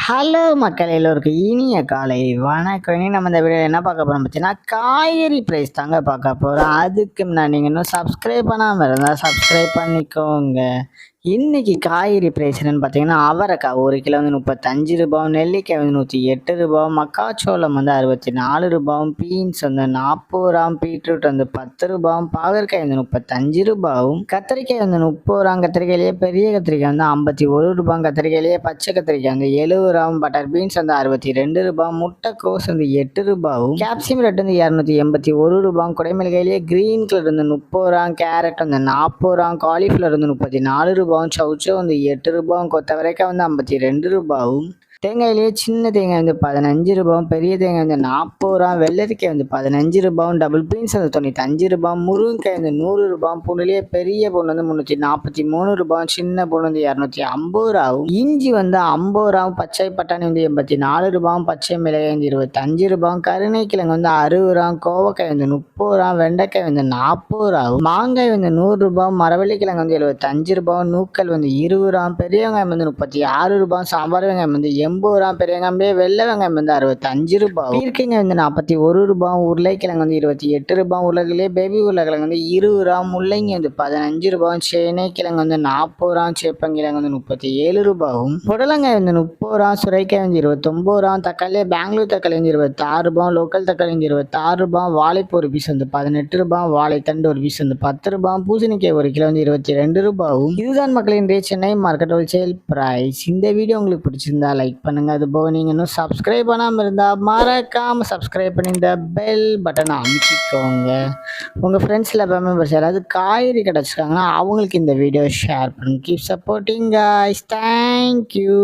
Hello மக்கள் எல்லோருக்கும் இனிய காலை வணக்கம். இனி நம்ம இந்த வீடியோ என்ன பார்க்க போகிறோம் பார்த்தீங்கன்னா, காய்கறி ப்ரைஸ் தாங்க பார்க்க போகிறோம். அதுக்கு முன்னாடி நீங்கள் இன்னும் சப்ஸ்கிரைப் பண்ணாமல் இருந்தால் சப்ஸ்கிரைப் பண்ணிக்கோங்க. இன்னைக்கு காய்கறி ப்ரைஸ் என்னன்னு பார்த்தீங்கன்னா, அவரைக்காய் 1 கிலோ வந்து 35 ரூபாய், நெல்லிக்காய் வந்து 108 ரூபாய், மக்காச்சோளம் வந்து 64 ரூபாயும், பீன்ஸ் வந்து 40 ரூபாய், பீட்ரூட் வந்து 10 ரூபாயும், பாகற்காய் வந்து 35 ரூபாயும், கத்திரிக்காய் வந்து 30 ரூபாய், கத்திரிக்காயிலேயே பெரிய கத்திரிக்காய் வந்து 51 ரூபாய், கத்திரிக்காயிலேயே பச்சை கத்திரிக்காய் வந்து 70 ரூபாயும், பட்டர் பீன்ஸ் வந்து 62 ரூபாய், முட்டைக்கோஸ் வந்து 8 ரூபாயும், கேப்சியம் ரேட் வந்து 281 ரூபாய், குடைமிளகாயிலேயே கிரீன் கலர் வந்து 30 ரூபாய், கேரட் வந்து 40 ரூபாய், காலிஃப்ளவர் வந்து 34 ரூபாய், சவுச்சோ வந்து 8 ரூபாயும், கொத்தவரைக்காய் வந்து 52 ரூபாயும், தேங்காயிலேயே சின்ன தேங்காய் வந்து 15 ரூபாயும், பெரிய தேங்காய் வந்து 40 ரூபாய், வெள்ளரிக்காய் வந்து 15 ரூபாயும், டபுள் பீன்ஸ் வந்து 95 ரூபாய், முருங்கைக்காய் வந்து 100 ரூபாய், பூண்டுலேயே பெரிய பூண்டு வந்து 343 ரூபாய், சின்ன பூண்டு வந்து 250 ரூபாயும், இஞ்சி வந்து 50 ரூபாயும், பச்சை பட்டாணி வந்து 84 ரூபாயும், பச்சை மிளகாய் வந்து 25 ரூபாயும், கருணைக்கிழங்கு வந்து 60 ரூபாயும், கோவக்காய் வந்து 30 ரூபாய், வெண்டைக்காய் வந்து 40 ரூபாயும், மாங்காய் வந்து 100 ரூபாய், மரவள்ளிக்கிழங்கு வந்து 75 ரூபாயும், நூக்கல் வந்து 20 ரூபாய், பெரிய வெங்காயம் வந்து 36 ரூபாய், சாம்பார் வெங்காயம் வந்து 80 ரூபாய், பெரிய வெங்காயம் வெள்ளை வெங்காயம் வந்து 65 ரூபாய், பீர்க்கங்காய் வந்து 41 ரூபாய், உருளைக்கிழங்கு வந்து 28 ரூபாய், உருளைக்கிழங்கு பேபி உருளைக்கிழங்கு வந்து 20 ரூபாய், முள்ளங்கி வந்து 15 ரூபாய், சேனைக்கிழங்கு வந்து 40 ரூபாய், சேப்பங்கிழங்கு வந்து 37 ரூபாயும், புடலங்காய் வந்து 30 ரூபாய், சுரைக்காய் வந்து 29 ரூபாய், தக்காளி பெங்களூர் தக்காளி வந்து 26 ரூபாய், லோக்கல் தக்காளி வந்து 26 ரூபாய், வாழைப்பூ ஒரு பீஸ் வந்து 18 ரூபாய், வாழைத்தண்டு ஒரு பீஸ் வந்து 10 ரூபாய், பூசணிக்காய் 1 கிலோ வந்து 22 ரூபாயும். இதுதான் மக்களின் சென்னை மார்க்கெட் ஹோல்சேல் பிரைஸ். இந்த வீடியோ உங்களுக்கு பிடிச்சிருந்தா லைக் பண்ணுங்க. அதுபோக நீங்கள் இன்னும் சப்ஸ்கிரைப் பண்ணாமல் இருந்தால் மறக்காமல் சப்ஸ்கிரைப் பண்ணி இந்த பெல் பட்டனை அமைச்சிக்கோங்க. உங்கள் ஃப்ரெண்ட்ஸில் மெம்பர்ஸ் யாராவது காய்கறி கிடச்சிருக்காங்கன்னா அவங்களுக்கு இந்த வீடியோ ஷேர் பண்ணுங்க. Keep supporting guys. தேங்க்யூ.